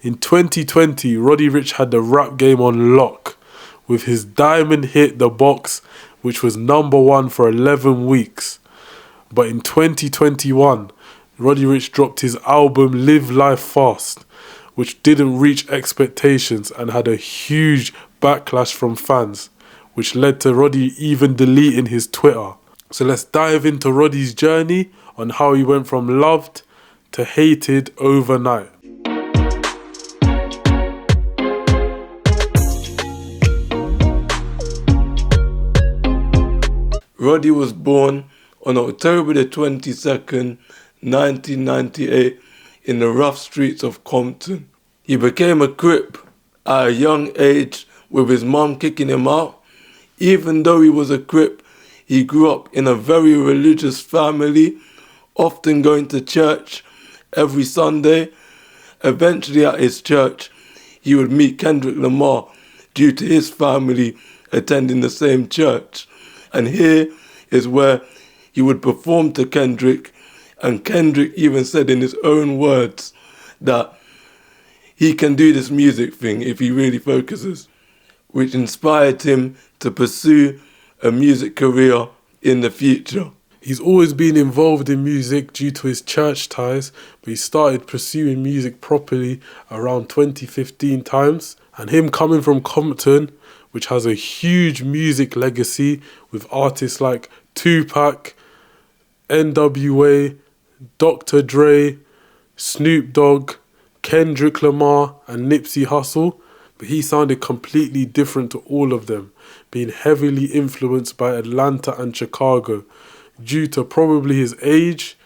In 2020, Roddy Ricch had the rap game on lock with his diamond hit The Box, which was #1 for 11 weeks. But in 2021, Roddy Ricch dropped his album Live Life Fast, which didn't reach expectations and had a huge backlash from fans, which led to Roddy even deleting his Twitter. So let's dive into Roddy's journey on how he went from loved to hated overnight. Roddy was born on October the 22nd, 1998 in the rough streets of Compton. He became a Crip at a young age with his mum kicking him out. Even though he was a Crip, he grew up in a very religious family, often going to church every Sunday. Eventually at his church, he would meet Kendrick Lamar due to his family attending the same church. And here is where he would perform to Kendrick, and Kendrick even said in his own words that he can do this music thing if he really focuses, which inspired him to pursue a music career in the future. He's always been involved in music due to his church ties, but he started pursuing music properly around 2015 times. And him coming from Compton, which has a huge music legacy with artists like Tupac, NWA, Dr. Dre, Snoop Dogg, Kendrick Lamar and Nipsey Hussle, but he sounded completely different to all of them, being heavily influenced by Atlanta and Chicago due to probably his age,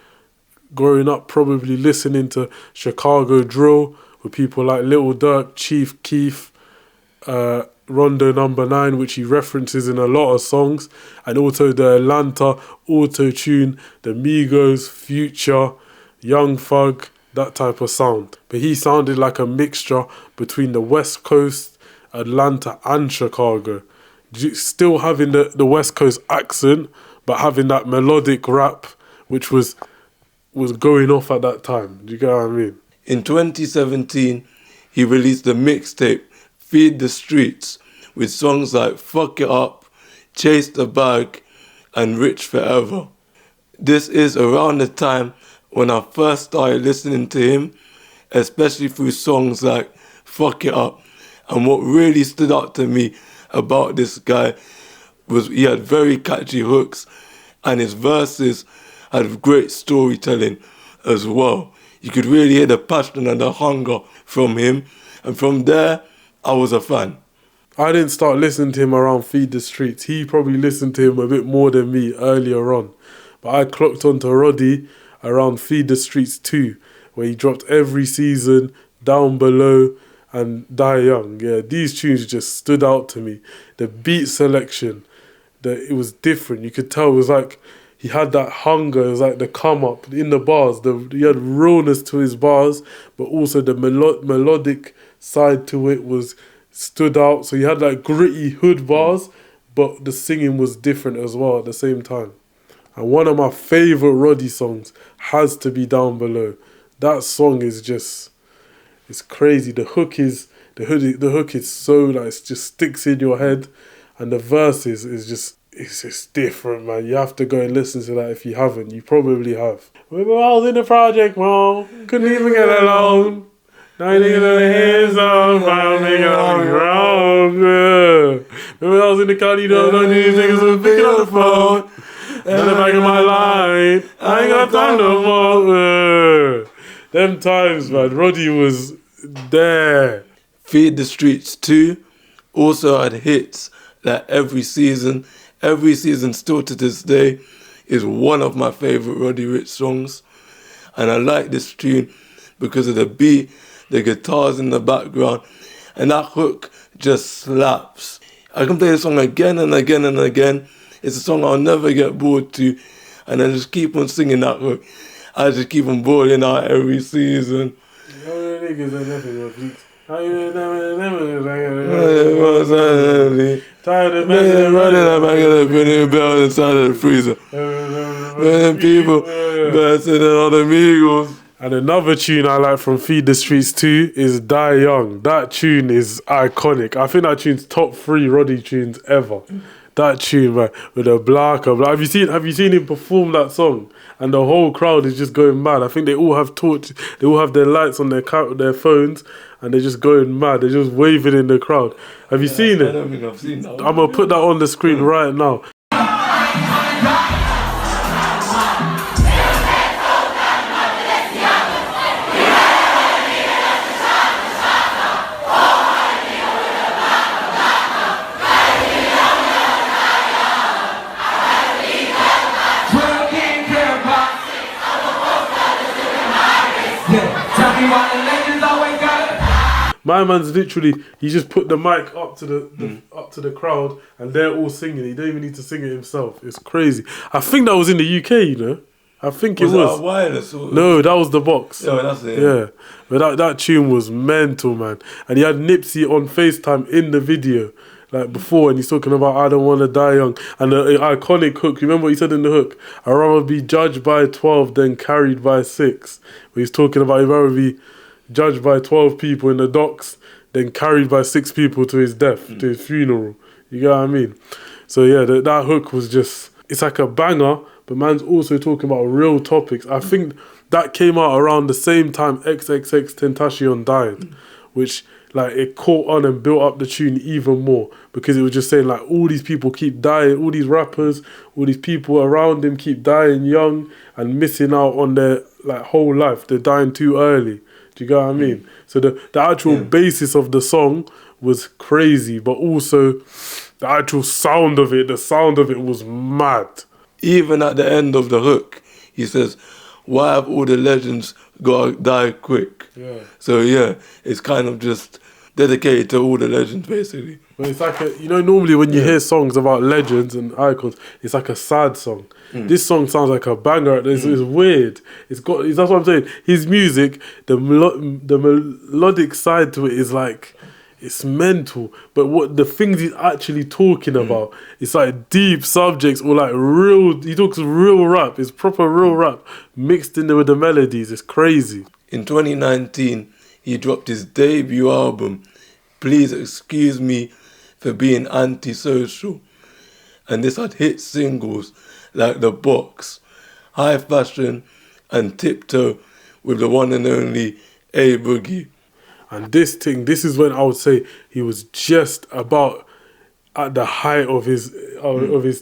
growing up probably listening to Chicago drill with people like Lil Durk, Chief Keef, Rondo #9, which he references in a lot of songs, and also the Atlanta auto-tune, the Migos, Future, Young Thug, that type of sound. But he sounded like a mixture between the West Coast, Atlanta and Chicago. Still having the West Coast accent, but having that melodic rap, which was going off at that time. Do you get what I mean? In 2017, he released a mixtape, Feed the Streets, with songs like Fuck It Up, Chase the Bag, and Rich Forever. This is around the time when I first started listening to him, especially through songs like Fuck It Up. And what really stood out to me about this guy was he had very catchy hooks, and his verses had great storytelling as well. You could really hear the passion and the hunger from him, and from there, I was a fan. I didn't start listening to him around Feed the Streets. He probably listened to him a bit more than me earlier on. But I clocked onto Roddy around Feed the Streets 2, where he dropped every season, Down Below and Die Young. Yeah, these tunes just stood out to me. The beat selection, it was different. You could tell it was like he had that hunger. It was like the come up in the bars. He had realness to his bars, but also the melodic side to it stood out. So he had like gritty hood bars, but the singing was different as well at the same time. And one of my favourite Roddy songs has to be Down Below. That song is just, it's crazy. The hook is so like, it just sticks in your head, and the verses is just, it's just different, man. You have to go and listen to that if you haven't. You probably have. We were all in the project, man. Couldn't even get along. Now you niggas on the hands on, my nigga on the ground. Remember I was in the car, you know, these niggas was picking up the phone. And the back of my line, I ain't got time no more. Them times, man, Roddy was there. Feed the Streets 2 also had hits that every season still to this day is one of my favourite Roddy Ricch songs. And I like this tune because of the beat, the guitars in the background, and that hook just slaps. I can play the song again and again and again. It's a song I'll never get bored to, and I just keep on singing that hook. I just keep on balling out every season. Tired of messing running up back of the pretty bell inside of the freezer. When people better than all the Migos. And another tune I like from Feed the Streets too is Die Young. That tune is iconic. I think that tune's top 3 Roddy tunes ever. That tune, man, with the black. Have you seen him perform that song? And the whole crowd is just going mad. I think they all have torches. They all have their lights on their phones, and they're just going mad. They're just waving in the crowd. Have you seen it? I don't think I've seen that. I'm gonna put that on the screen right now. My man's literally, he just put the mic up to the crowd, and they're all singing. He don't even need to sing it himself. It's crazy. I think that was in the UK, you know. I think it was. That a wireless? No, that was the box. Yeah, that's it. Yeah, but that tune was mental, man. And he had Nipsey on FaceTime in the video, like before, and he's talking about I don't want to die young. And the iconic hook. You remember what he said in the hook? I'd rather be judged by 12 than carried by 6. Where he's talking about he'd rather be judged by 12 people in the docks, then carried by 6 people to his death, to his funeral. You get what I mean? So yeah, that hook was just, it's like a banger, but man's also talking about real topics. I think that came out around the same time XXX Tentacion died, which like it caught on and built up the tune even more, because it was just saying like all these people keep dying, all these rappers, all these people around him keep dying young and missing out on their like whole life. They're dying too early. Do you get what I mean? So the actual basis of the song was crazy, but also the actual sound of it, was mad. Even at the end of the hook, he says, why have all the legends got to die quick? Yeah. So yeah, it's kind of just dedicated to all the legends, basically. But it's like, normally when you hear songs about legends and icons, it's like a sad song. This song sounds like a banger. It's weird. That's what I'm saying. His music, the melodic side to it is like, it's mental. But what the things he's actually talking about, it's like deep subjects or like real. He talks real rap. It's proper real rap mixed in there with the melodies. It's crazy. In 2019, he dropped his debut album, Please Excuse Me for Being Antisocial. And this had hit singles like The Box, High Fashion, and Tiptoe with the one and only A Boogie. And this is when I would say he was just about at the height of his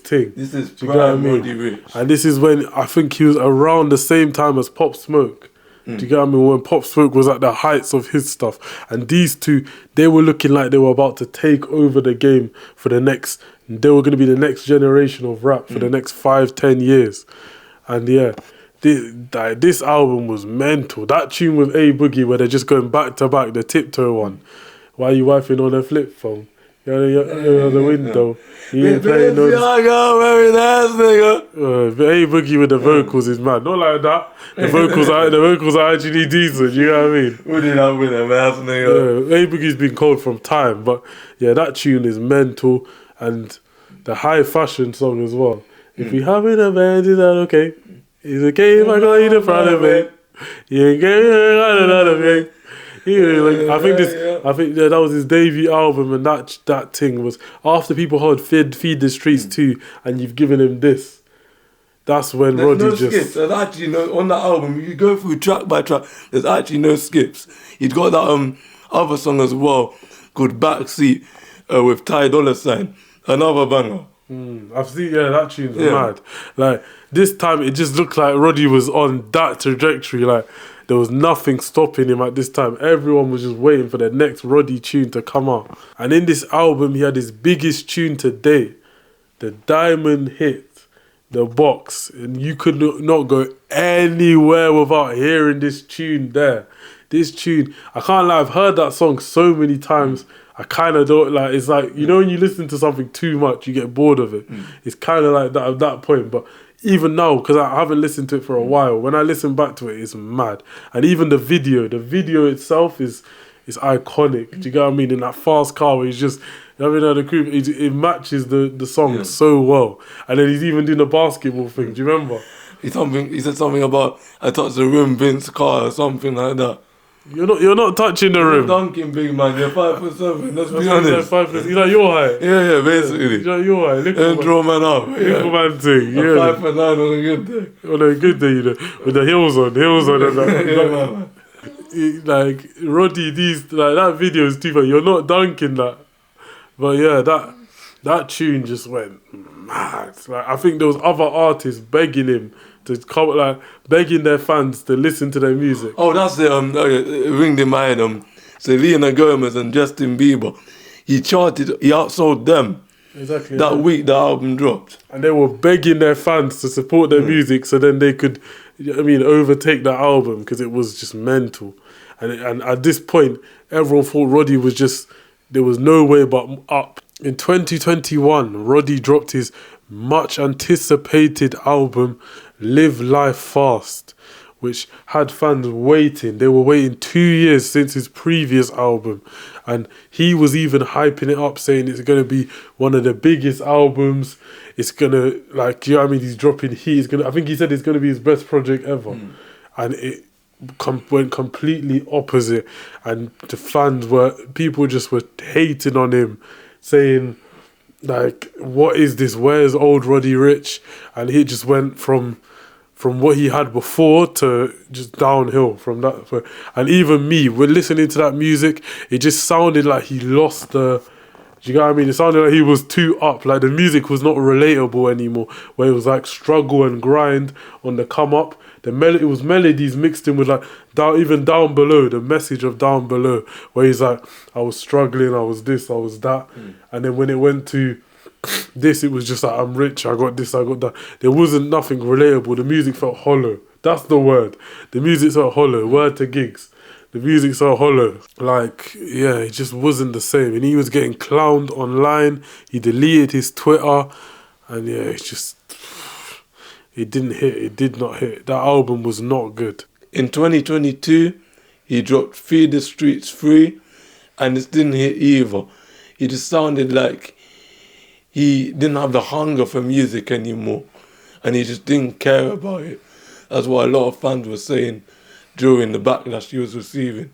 thing. This is prime Roddy Ricch. And this is when I think he was around the same time as Pop Smoke. Do you get what I mean? When Pop Smoke was at the heights of his stuff. And these two, they were looking like they were about to take over the game for the next... They were going to be the next generation of rap for the next 5-10 years. And yeah, this album was mental. That tune with A Boogie where they're just going back to back, the Tiptoe one. Why are you wiping on a flip phone? You're on the window. You ain't playing no... But A Boogie with the vocals is mad. Not like that. The vocals are actually decent, you know what I mean? Wouldn't I with a ass nigga? A Boogie's been cold from time, but yeah, that tune is mental. And the High Fashion song as well. If we having a band, is that okay? It's okay if I go in front of it. You ain't getting out of it. I think that was his debut album, and that thing was after people heard Feed the Streets too, and you've given him this. That's when there's Roddy no skips. There's actually no on that album. If you go through track by track, there's actually no skips. He's got that other song as well called Backseat with Ty Dolla $ign, another banger. I've seen that tune's mad. Like this time, it just looked like Roddy was on that trajectory. Like there was nothing stopping him at this time. Everyone was just waiting for the next Roddy tune to come out. And in this album, he had his biggest tune to date, the Diamond hit, The Box. And you could not go anywhere without hearing this tune there. This tune, I can't lie, I've heard that song so many times. I kind of don't like. It's like, you know, when you listen to something too much, you get bored of it. It's kind of like that at that point. But even now, because I haven't listened to it for a while, when I listen back to it, it's mad. And even the video itself is iconic. Do you get what I mean? In that fast car where he's just having the crew, it matches the song so well. And then he's even doing the basketball thing. Do you remember? He said something about I touched the rim, Vince Carter, or something like that. You're not touching the rim. Dunking big man, you're 5'7". Let's be He's honest. like 5'. He's like your height. Yeah, basically. He's like your height. Don't draw man up. Little man thing. A Yeah. 5'9" on a good day. On a good day, you know, with the heels on, and that. Yeah, man. Like Roddy, that video is too funny. You're not dunking that, but yeah, that tune just went mad. Like I think there was other artists begging him to come, like begging their fans to listen to their music. Oh, that's the ringed in my head. Selena Gomez and Justin Bieber. He outsold them. Exactly. That week the album dropped. And they were begging their fans to support their music so then they could, overtake that album because it was just mental. And at this point, everyone thought Roddy was just, there was no way but up. In 2021, Roddy dropped his much anticipated album, Live Life Fast, which had fans waiting. They were waiting 2 years since his previous album. And he was even hyping it up, saying it's going to be one of the biggest albums. It's going to, like, you know what I mean? He's dropping heat. I think he said it's going to be his best project ever. And it went completely opposite. And people just were hating on him, saying, like, what is this? Where's old Roddy Ricch? And he just went from what he had before to just downhill from that. And even me, when listening to that music, it just sounded like he lost the... Do you know what I mean? It sounded like he was too up. Like the music was not relatable anymore. Where it was like struggle and grind on the come up. It was melodies mixed in with like even down below, the message of down below. Where he's like, I was struggling, I was this, I was that. And then when it went to this, it was just like, I'm rich, I got this, I got that. There wasn't nothing relatable. The music felt hollow. That's the word. The music felt hollow. Word to gigs. The music's so hollow. Like, yeah, it just wasn't the same. And he was getting clowned online. He deleted his Twitter. And yeah, it didn't hit. It did not hit. That album was not good. In 2022, he dropped Feed the Streets 3. And it didn't hit either. It just sounded like he didn't have the hunger for music anymore. And he just didn't care about it. That's what a lot of fans were saying during the backlash he was receiving.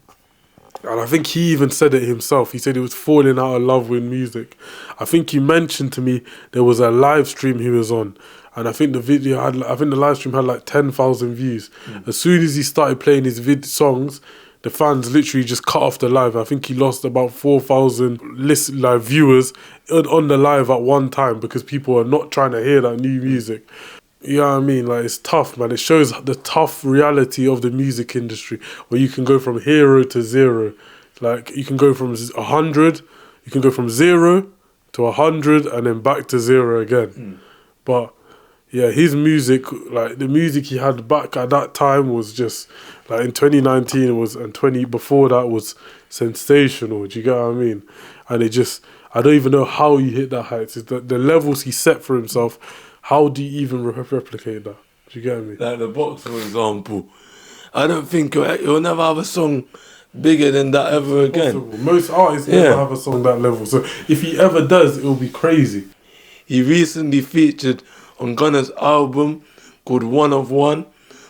And I think he even said it himself. He said he was falling out of love with music. I think he mentioned to me there was a live stream he was on. And I think the live stream had like 10,000 views. As soon as he started playing his songs, the fans literally just cut off the live. I think he lost about 4,000 viewers on the live at one time because people are not trying to hear that new music. You know what I mean? Like, it's tough, man. It shows the tough reality of the music industry where you can go from hero to zero. Like, you can go from 100, you can go from 0 to 100 and then back to 0 again. But yeah, his music, like the music he had back at that time was just, like in 2019 before that was sensational. Do you get what I mean? And I don't even know how he hit that heights. It's the levels he set for himself. How do you even replicate that? Do you get me? Like the Box, for example. I don't think he'll never have a song bigger than that ever again. Possible. Most artists never have a song that level. So if he ever does, it'll be crazy. He recently featured on Gunna's album called One of One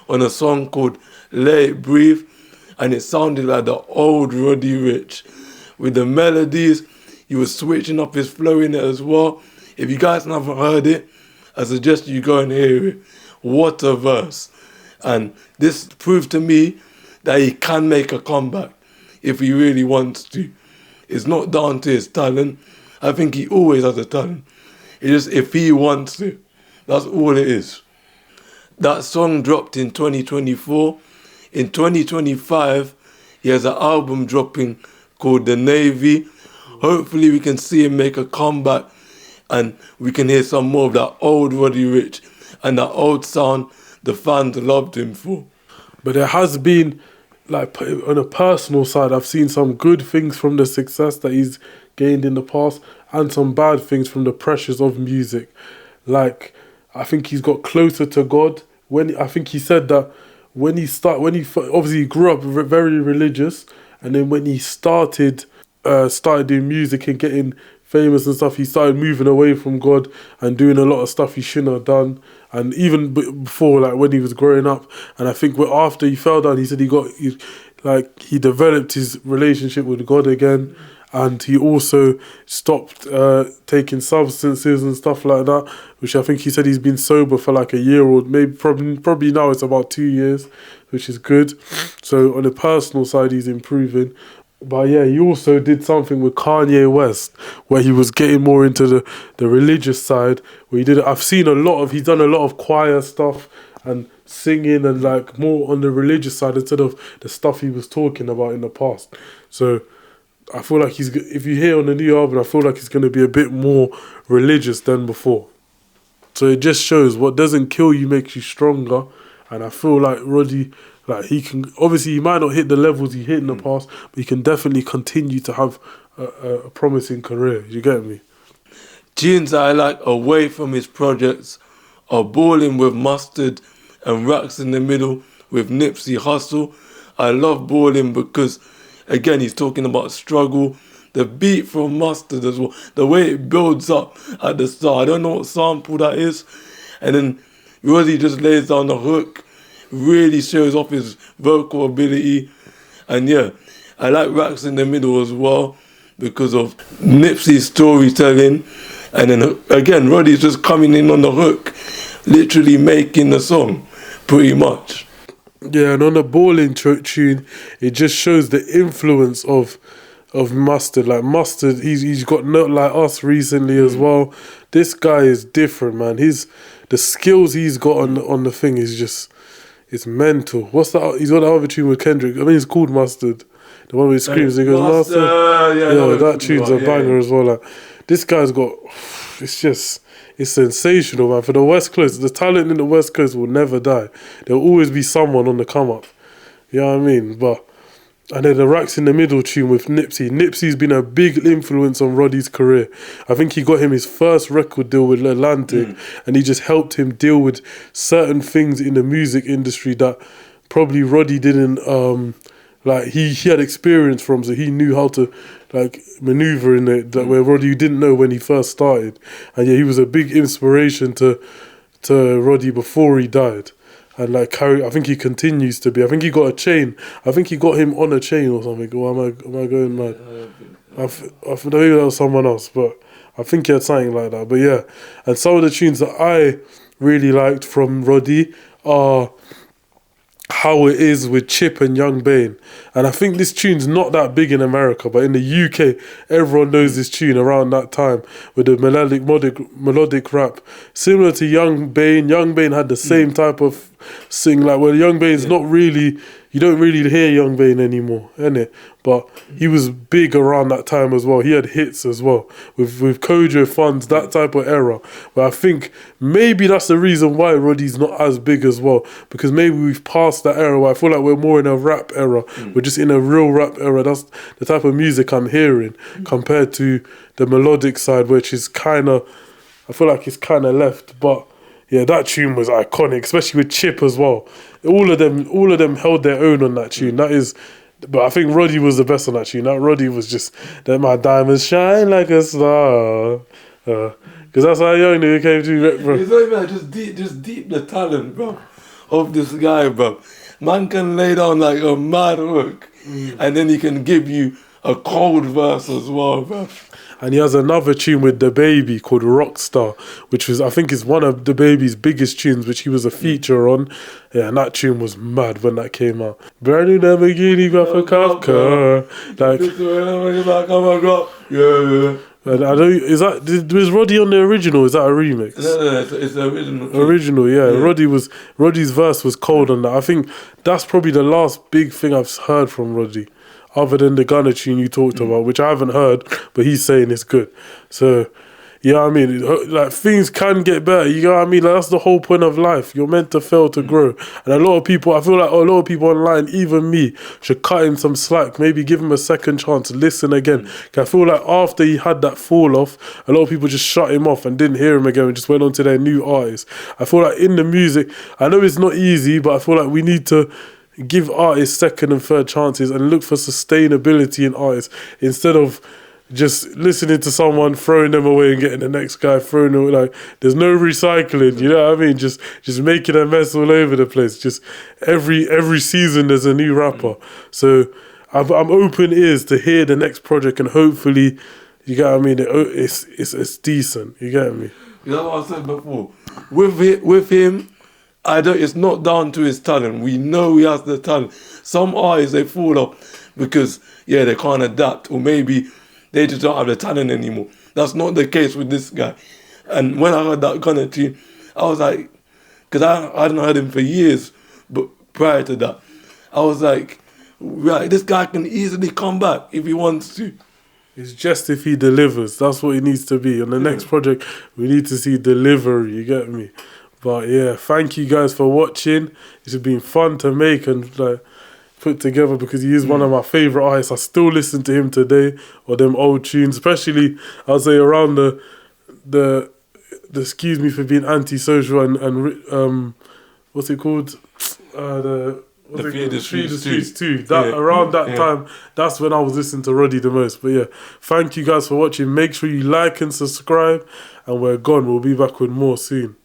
on a song called Let It Breathe. And it sounded like the old Roddy Ricch. With the melodies, he was switching up his flow in it as well. If you guys haven't heard it, I suggest you go and hear it. What a verse. And this proved to me that he can make a comeback if he really wants to. It's not down to his talent. I think he always has a talent. It's just if he wants to. That's all it is. That song dropped in 2024. In 2025, he has an album dropping called The Navy. Hopefully we can see him make a comeback and we can hear some more of that old Roddy Ricch and that old sound the fans loved him for. But there has been, like, on a personal side, I've seen some good things from the success that he's gained in the past and some bad things from the pressures of music. Like, I think he's got closer to God. I think he said that obviously he grew up very religious, and then when he started doing music and getting famous and stuff, he started moving away from God and doing a lot of stuff he shouldn't have done. And even before, like when he was growing up, and I think after he fell down, he said he developed his relationship with God again, and he also stopped taking substances and stuff like that, which I think he said he's been sober for like a year, or maybe probably now it's about 2 years, which is good. So on the personal side, he's improving. But yeah, he also did something with Kanye West where he was getting more into the religious side. Where he's done a lot of choir stuff and singing and like more on the religious side instead of the stuff he was talking about in the past. So I feel like if you hear on the new album, I feel like he's going to be a bit more religious than before. So it just shows what doesn't kill you makes you stronger. And I feel like Roddy, like he might not hit the levels he hit in the past, but he can definitely continue to have a promising career. You get me? Tunes I like away from his projects are Ballin' with Mustard and Racks in the Middle with Nipsey Hussle. I love Ballin' because, again, he's talking about struggle. The beat from Mustard as well, the way it builds up at the start. I don't know what sample that is. And then Roddy just lays down the hook, really shows off his vocal ability. And yeah, I like Racks in the Middle as well because of Nipsey's storytelling. And then again, Roddy's just coming in on the hook, literally making the song, pretty much. Yeah, and on the Ballin' tune, it just shows the influence of Mustard. Like Mustard, he's got Not Like Us recently as well. This guy is different, man. The skills he's got on the thing is just, it's mental. What's that? He's got the other tune with Kendrick. I mean, it's called Mustard. The one where he screams and he goes, Mustard. Yeah, that tune's a banger as well. Like, this guy's got, it's sensational, man. For the West Coast, the talent in the West Coast will never die. There'll always be someone on the come up. You know what I mean? And then the Racks in the Middle tune with Nipsey. Nipsey's been a big influence on Roddy's career. I think he got him his first record deal with Atlantic, and he just helped him deal with certain things in the music industry that probably Roddy didn't, he had experience from, so he knew how to like maneuver in it, that where Roddy didn't know when he first started. And yeah, he was a big inspiration to Roddy before he died. And like I think he continues to be. I think he got a chain. I think he got him on a chain or something. Or am I going mad? I think maybe that was someone else, but I think he had something like that. But yeah, and some of the tunes that I really liked from Roddy are How It Is with Chip and Young Bane. And I think this tune's not that big in America, but in the UK, everyone knows this tune around that time with the melodic rap. Similar to Young Bane. Young Bane had the same type of sing, like, well, Young Bane's not really, you don't really hear Young Bane anymore, innit? But he was big around that time as well. He had hits as well with Kojo Funds, that type of era. But I think maybe that's the reason why Roddy's not as big as well, because maybe we've passed that era where I feel like we're more in a rap era. We're just in a real rap era. That's the type of music I'm hearing compared to the melodic side, which is kind of, I feel like it's kind of left. But yeah, that tune was iconic, especially with Chip as well. All of them held their own on that tune. That is, but I think Roddy was the best on that tune. That Roddy was just, that my diamonds shine like a star. Because that's how young nigga came to rap, bro. It's not even just deep the talent, bro, of this guy, bro. Man can lay down like a mad hook, and then he can give you a cold verse as well, bro. And he has another tune with The Baby called Rockstar, which was, I think, is one of The Baby's biggest tunes, which he was a feature on. Yeah, and that tune was mad when that came out. Brand new Lamborghini, got for cop car. Like, yeah. And I don't, was Roddy on the original? Is that a remix? No, it's the original. Original, yeah. Roddy's verse was cold on that. I think that's probably the last big thing I've heard from Roddy, other than the Gunna tune you talked about, which I haven't heard, but he's saying it's good. So, you know what I mean? Like, things can get better, you know what I mean? Like, that's the whole point of life. You're meant to fail to grow. And a lot of people, I feel like a lot of people online, even me, should cut him some slack, maybe give him a second chance, listen again. 'Cause I feel like after he had that fall off, a lot of people just shut him off and didn't hear him again and just went on to their new artists. I feel like in the music, I know it's not easy, but I feel like we need to give artists second and third chances and look for sustainability in artists instead of just listening to someone, throwing them away and getting the next guy thrown away. Like, there's no recycling, you know what I mean? Just making a mess all over the place. Just every season there's a new rapper. So I'm open ears to hear the next project, and hopefully, you get what I mean, it's decent, you get me? You know what I said before? With him, it's not down to his talent. We know he has the talent. Some artists, they fall off because, they can't adapt, or maybe they just don't have the talent anymore. That's not the case with this guy. And when I heard that kind of tune, I was like, because I hadn't heard him for years, but prior to that, I was like, right, this guy can easily come back if he wants to. It's just if he delivers. That's what it needs to be. On the next project, we need to see delivery, you get me? But yeah, thank you guys for watching. It's been fun to make and like put together, because he is one of my favourite artists. I still listen to him today, or them old tunes, especially I'll say around the excuse me for being antisocial and what's it called? The Feed the Streets too. Around that time, that's when I was listening to Roddy the most. But yeah, thank you guys for watching. Make sure you like and subscribe, and we're gone. We'll be back with more soon.